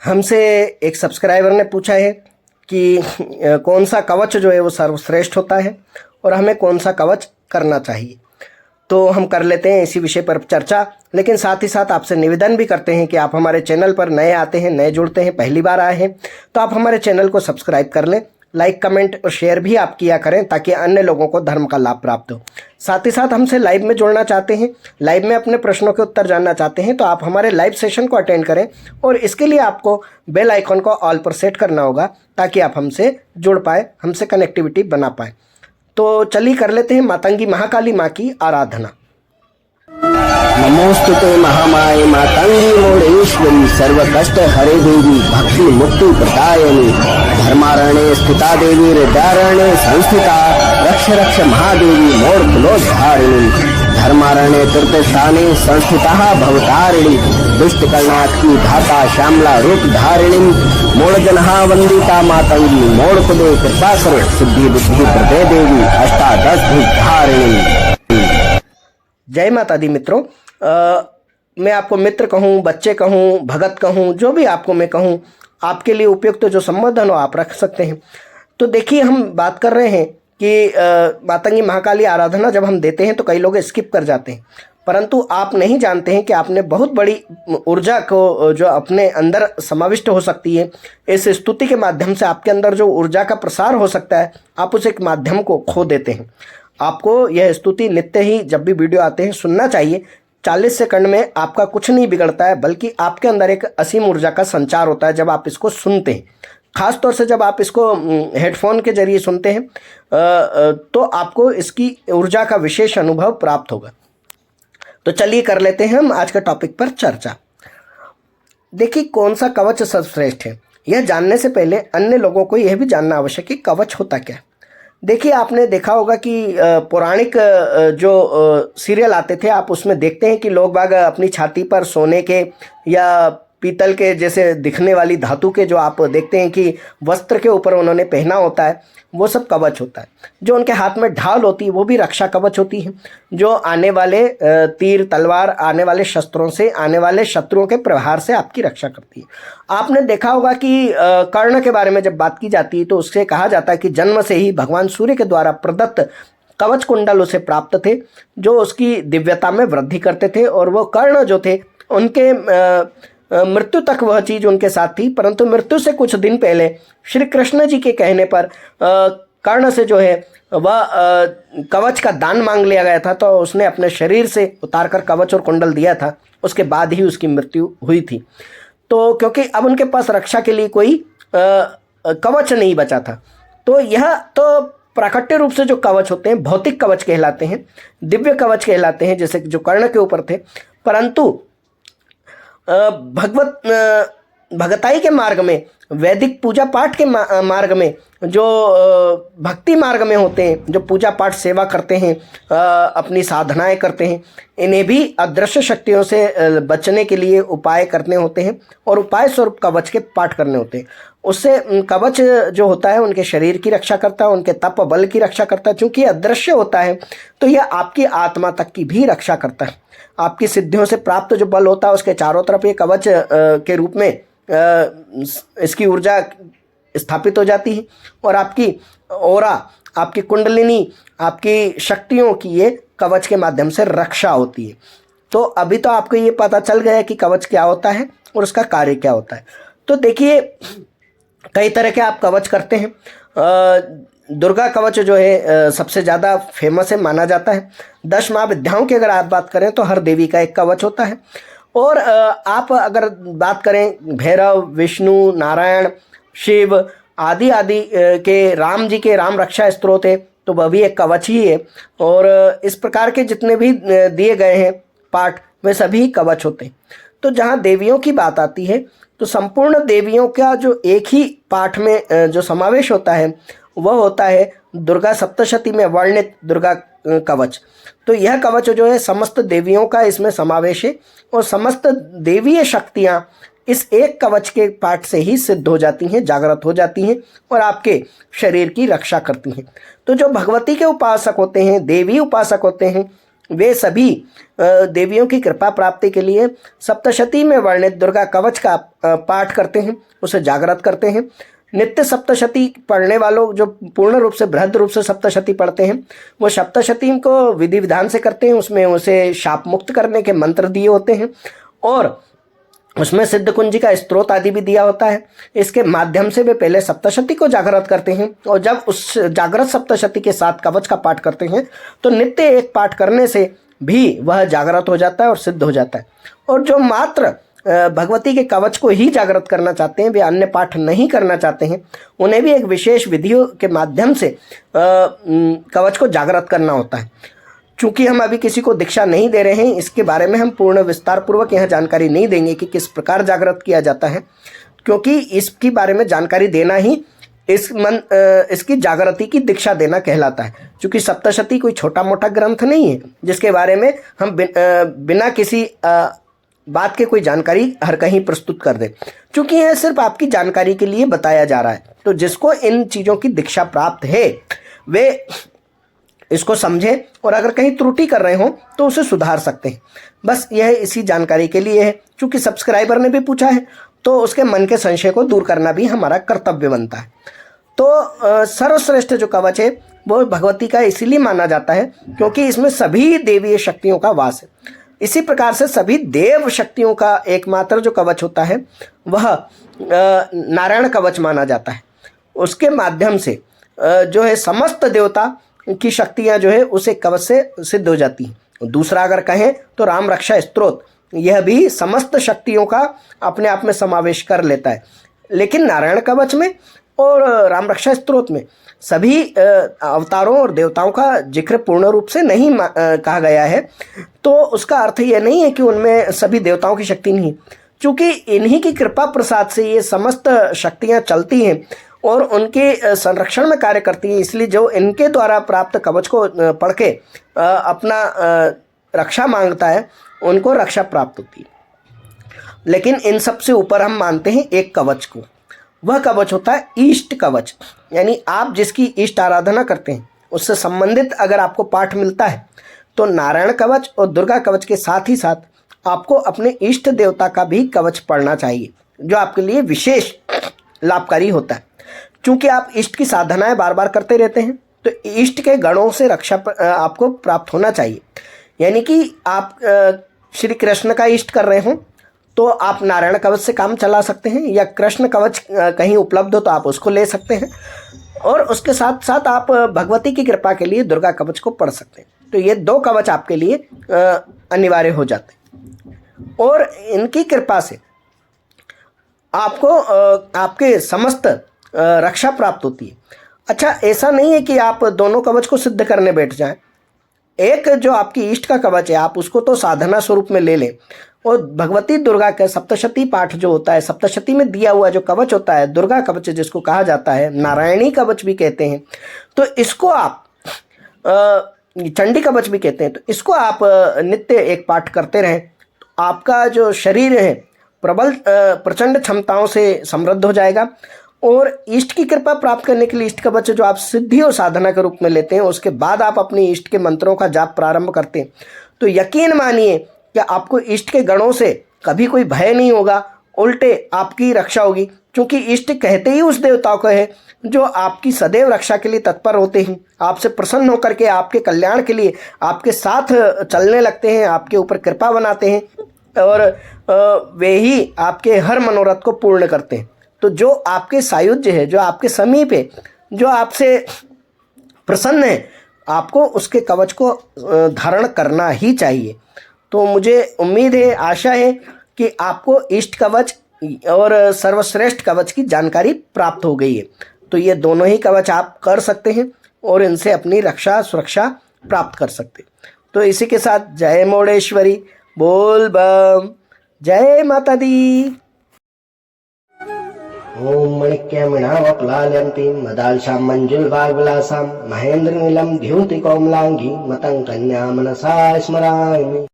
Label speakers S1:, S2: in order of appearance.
S1: हमसे एक सब्सक्राइबर ने पूछा है कि कौन सा कवच जो है वो सर्वश्रेष्ठ होता है और हमें कौन सा कवच करना चाहिए। तो हम कर लेते हैं इसी विषय पर चर्चा, लेकिन साथ ही साथ आपसे निवेदन भी करते हैं कि आप हमारे चैनल पर नए आते हैं, नए जुड़ते हैं, पहली बार आए हैं तो आप हमारे चैनल को सब्सक्राइब कर लें। लाइक, कमेंट और शेयर भी आप किया करें ताकि अन्य लोगों को धर्म का लाभ प्राप्त हो। साथ ही साथ हमसे लाइव में जुड़ना चाहते हैं, लाइव में अपने प्रश्नों के उत्तर जानना चाहते हैं तो आप हमारे लाइव सेशन को अटेंड करें और इसके लिए आपको बेल आइकॉन को ऑल पर सेट करना होगा ताकि आप हमसे जुड़ पाए, हमसे कनेक्टिविटी बना पाए। तो चलिए कर लेते हैं मातंगी महाकाली माँ की आराधना।
S2: नमोस्तुते महामाये मातंगी मोड़ेश्वरी सर्व कष्ट हरे देवी भक्ति मुक्ति प्रदायिनी धर्मारण्ये स्थिता देवी हृदयारण्ये संस्थिता रक्ष रक्ष महादेवी मोड़ कुलोद्धारिणी धर्मारण्ये तीर्थस्थाने संस्थिता भवतारिणी दुष्ट कर्णात्की धाता श्यामला रूप धारिणी मोड़ जनहा वंदिता मातंगी मोड़ कुले कृपा करो सिद्धि बुद्धि प्रदे देवी अष्टादश धारिणी।
S1: जय माता दी मित्रों। मैं आपको मित्र कहूँ, बच्चे कहूँ, भगत कहूँ, जो भी आपको मैं कहूँ, आपके लिए उपयुक्त जो संबोधन हो आप रख सकते हैं। तो देखिए, हम बात कर रहे हैं कि मातंगी महाकाली आराधना जब हम देते हैं तो कई लोग स्किप कर जाते हैं, परंतु आप नहीं जानते हैं कि आपने बहुत बड़ी ऊर्जा को जो अपने अंदर समाविष्ट हो सकती है, इस स्तुति के माध्यम से आपके अंदर जो ऊर्जा का प्रसार हो सकता है, आप उस एक माध्यम को खो देते हैं। आपको यह स्तुति नित्य ही जब भी वीडियो आते हैं सुनना चाहिए। 40 सेकंड में आपका कुछ नहीं बिगड़ता है, बल्कि आपके अंदर एक असीम ऊर्जा का संचार होता है जब आप इसको सुनते हैं। खास तौर से जब आप इसको हेडफोन के जरिए सुनते हैं तो आपको इसकी ऊर्जा का विशेष अनुभव प्राप्त होगा। तो चलिए कर लेते हैं हम आज का टॉपिक पर चर्चा। देखिए, कौन सा कवच सर्वश्रेष्ठ है, यह जानने से पहले अन्य लोगों को यह भी जानना आवश्यक है कि कवच होता क्या है। देखिए, आपने देखा होगा कि पौराणिक जो सीरियल आते थे, आप उसमें देखते हैं कि लोग बाग अपनी छाती पर सोने के या पीतल के जैसे दिखने वाली धातु के जो आप देखते हैं कि वस्त्र के ऊपर उन्होंने पहना होता है, वो सब कवच होता है। जो उनके हाथ में ढाल होती है वो भी रक्षा कवच होती है, जो आने वाले तीर तलवार, आने वाले शस्त्रों से, आने वाले शत्रुओं के प्रहार से आपकी रक्षा करती है। आपने देखा होगा कि कर्ण के बारे में जब बात की जाती है तो उससे कहा जाता है कि जन्म से ही भगवान सूर्य के द्वारा प्रदत्त कवच कुंडल उसे प्राप्त थे, जो उसकी दिव्यता में वृद्धि करते थे। और वो कर्ण जो थे, उनके मृत्यु तक वह चीज़ उनके साथ थी, परंतु मृत्यु से कुछ दिन पहले श्री कृष्ण जी के कहने पर कर्ण से जो है वह कवच का दान मांग लिया गया था, तो उसने अपने शरीर से उतारकर कवच और कुंडल दिया था। उसके बाद ही उसकी मृत्यु हुई थी। तो क्योंकि अब उनके पास रक्षा के लिए कोई कवच नहीं बचा था। तो यह तो प्राकट्य रूप से जो कवच होते हैं भौतिक कवच कहलाते हैं, दिव्य कवच कहलाते हैं, जैसे जो कर्ण के ऊपर थे। परंतु भगताई के मार्ग में, वैदिक पूजा पाठ के मार्ग में, जो भक्ति मार्ग में होते हैं, जो पूजा पाठ सेवा करते हैं, अपनी साधनाएं करते हैं, इन्हें भी अदृश्य शक्तियों से बचने के लिए उपाय करने होते हैं और उपाय स्वरूप कवच के पाठ करने होते हैं। उससे कवच जो होता है उनके शरीर की रक्षा करता है, उनके तप बल की रक्षा करता है। चूँकि अदृश्य होता है तो यह आपकी आत्मा तक की भी रक्षा करता है। आपकी सिद्धियों से प्राप्त जो बल होता है उसके चारों तरफ ये कवच के रूप में इसकी ऊर्जा स्थापित हो जाती है और आपकी ओरा, आपकी कुंडलिनी, आपकी शक्तियों की ये कवच के माध्यम से रक्षा होती है। तो अभी तो आपको ये पता चल गया कि कवच क्या होता है और उसका कार्य क्या होता है। तो देखिए, कई तरह के आप कवच करते हैं। दुर्गा कवच जो है सबसे ज़्यादा फेमस है, माना जाता है। 10 महाविद्याओं की अगर आप बात करें तो हर देवी का एक कवच होता है। और आप अगर बात करें भैरव, विष्णु, नारायण, शिव आदि आदि के, राम जी के राम रक्षा स्तोत्र है तो वह भी एक कवच ही है। और इस प्रकार के जितने भी दिए गए हैं पाठ, वे सभी कवच होते हैं। तो जहाँ देवियों की बात आती है तो संपूर्ण देवियों का जो एक ही पाठ में जो समावेश होता है वह होता है दुर्गा सप्तशती में वर्णित दुर्गा कवच। तो यह कवच जो है समस्त देवियों का इसमें समावेश है और समस्त देवीय शक्तियाँ इस एक कवच के पाठ से ही सिद्ध हो जाती हैं, जागृत हो जाती हैं और आपके शरीर की रक्षा करती हैं। तो जो भगवती के उपासक होते हैं, देवी उपासक होते हैं, वे सभी देवियों की कृपा प्राप्ति के लिए सप्तशती में वर्णित दुर्गा कवच का पाठ करते हैं, उसे जागृत करते हैं। नित्य सप्तशती पढ़ने वालों जो पूर्ण रूप से बृहद रूप से सप्तशती पढ़ते हैं, वो सप्तशती को विधि विधान से करते हैं। उसमें उसे शाप मुक्त करने के मंत्र दिए होते हैं और उसमें सिद्ध कुंजी का स्त्रोत आदि भी दिया होता है। इसके माध्यम से वे पहले सप्तशती को जागृत करते हैं और जब उस जागृत सप्तशती के साथ कवच का पाठ करते हैं तो नित्य एक पाठ करने से भी वह जागृत हो जाता है और सिद्ध हो जाता है। और जो मात्र भगवती के कवच को ही जागृत करना चाहते हैं, वे अन्य पाठ नहीं करना चाहते हैं, उन्हें भी एक विशेष विधियों के माध्यम से कवच को जागृत करना होता है। चूंकि हम अभी किसी को दीक्षा नहीं दे रहे हैं, इसके बारे में हम पूर्ण विस्तार पूर्वक यहाँ जानकारी नहीं देंगे कि किस प्रकार जागृत किया जाता है, क्योंकि इसके बारे में जानकारी देना ही इसकी जागृति की दीक्षा देना कहलाता है। चूंकि सप्तशती कोई छोटा मोटा ग्रंथ नहीं है जिसके बारे में हम बिना किसी बात के कोई जानकारी हर कहीं प्रस्तुत कर दे। चूंकि यह सिर्फ आपकी जानकारी के लिए बताया जा रहा है, तो जिसको इन चीज़ों की दीक्षा प्राप्त है वे इसको समझे और अगर कहीं त्रुटि कर रहे हो तो उसे सुधार सकते हैं। बस यह इसी जानकारी के लिए है। चूंकि सब्सक्राइबर ने भी पूछा है तो उसके मन के संशय को दूर करना भी हमारा कर्तव्य बनता है। तो सर्वश्रेष्ठ जो कवच है वो भगवती का इसीलिए माना जाता है क्योंकि इसमें सभी देवीय शक्तियों का वास है। इसी प्रकार से सभी देव शक्तियों का एकमात्र जो कवच होता है वह नारायण कवच माना जाता है। उसके माध्यम से जो है समस्त देवता की शक्तियाँ जो है उसे कवच से सिद्ध हो जाती हैं। दूसरा अगर कहें तो राम रक्षा स्तोत्र, यह भी समस्त शक्तियों का अपने आप में समावेश कर लेता है। लेकिन नारायण कवच में और राम रक्षा स्तोत्र में सभी अवतारों और देवताओं का जिक्र पूर्ण रूप से नहीं कहा गया है। तो उसका अर्थ यह नहीं है कि उनमें सभी देवताओं की शक्ति नहीं, चूँकि इन्हीं की कृपा प्रसाद से ये समस्त शक्तियाँ चलती हैं और उनके संरक्षण में कार्य करती हैं। इसलिए जो इनके द्वारा प्राप्त कवच को पढ़ के अपना रक्षा मांगता है उनको रक्षा प्राप्त होती है। लेकिन इन सब से ऊपर हम मानते हैं एक कवच को। वह कवच होता है इष्ट कवच, यानी आप जिसकी इष्ट आराधना करते हैं उससे संबंधित अगर आपको पाठ मिलता है तो नारायण कवच और दुर्गा कवच के साथ ही साथ आपको अपने इष्ट देवता का भी कवच पढ़ना चाहिए, जो आपके लिए विशेष लाभकारी होता है। चूँकि आप इष्ट की साधनाएं बार बार करते रहते हैं तो इष्ट के गणों से रक्षा आपको प्राप्त होना चाहिए। यानी कि आप श्री कृष्ण का इष्ट कर रहे हो तो आप नारायण कवच से काम चला सकते हैं, या कृष्ण कवच कहीं उपलब्ध हो तो आप उसको ले सकते हैं, और उसके साथ साथ आप भगवती की कृपा के लिए दुर्गा कवच को पढ़ सकते हैं। तो ये दो कवच आपके लिए अनिवार्य हो जाते हैं और इनकी कृपा से आपको आपके समस्त रक्षा प्राप्त होती है। अच्छा, ऐसा नहीं है कि आप दोनों कवच को सिद्ध करने बैठ जाएं। एक जो आपकी इष्ट का कवच है आप उसको तो साधना स्वरूप में ले लें, और भगवती दुर्गा का सप्तशती पाठ जो होता है, सप्तशती में दिया हुआ जो कवच होता है दुर्गा कवच जिसको कहा जाता है, नारायणी कवच भी कहते हैं, तो इसको आप चंडी कवच भी कहते हैं, तो इसको आप नित्य एक पाठ करते रहें तो आपका जो शरीर है प्रबल प्रचंड क्षमताओं से समृद्ध हो जाएगा। और इष्ट की कृपा प्राप्त करने के लिए इष्ट कवच जो आप सिद्धि और साधना के रूप में लेते हैं, उसके बाद आप अपनी इष्ट के मंत्रों का जाप प्रारंभ करते हैं, तो यकीन मानिए कि आपको इष्ट के गणों से कभी कोई भय नहीं होगा, उल्टे आपकी रक्षा होगी। क्योंकि इष्ट कहते ही उस देवताओं को है जो आपकी सदैव रक्षा के लिए तत्पर होते हैं, आपसे प्रसन्न होकर के आपके कल्याण के लिए आपके साथ चलने लगते हैं, आपके ऊपर कृपा बनाते हैं और वे ही आपके हर मनोरथ को पूर्ण करते हैं। तो जो आपके सायुज्य है, जो आपके समीप है, जो आपसे प्रसन्न है, आपको उसके कवच को धारण करना ही चाहिए। तो मुझे उम्मीद है, आशा है कि आपको इष्ट कवच और सर्वश्रेष्ठ कवच की जानकारी प्राप्त हो गई है। तो ये दोनों ही कवच आप कर सकते हैं और इनसे अपनी रक्षा सुरक्षा प्राप्त कर सकते हैं। तो इसी के साथ जय मोड़ेश्वरी, बोल बम, जय माता दी। ओम मणिक्यमणावप्लाल्यन्तीं मदालशां मंजुलभागविलासां महेन्द्रनीलं द्युतिकोमलाङ्गीं मतं कन्या मनसा स्मरामि।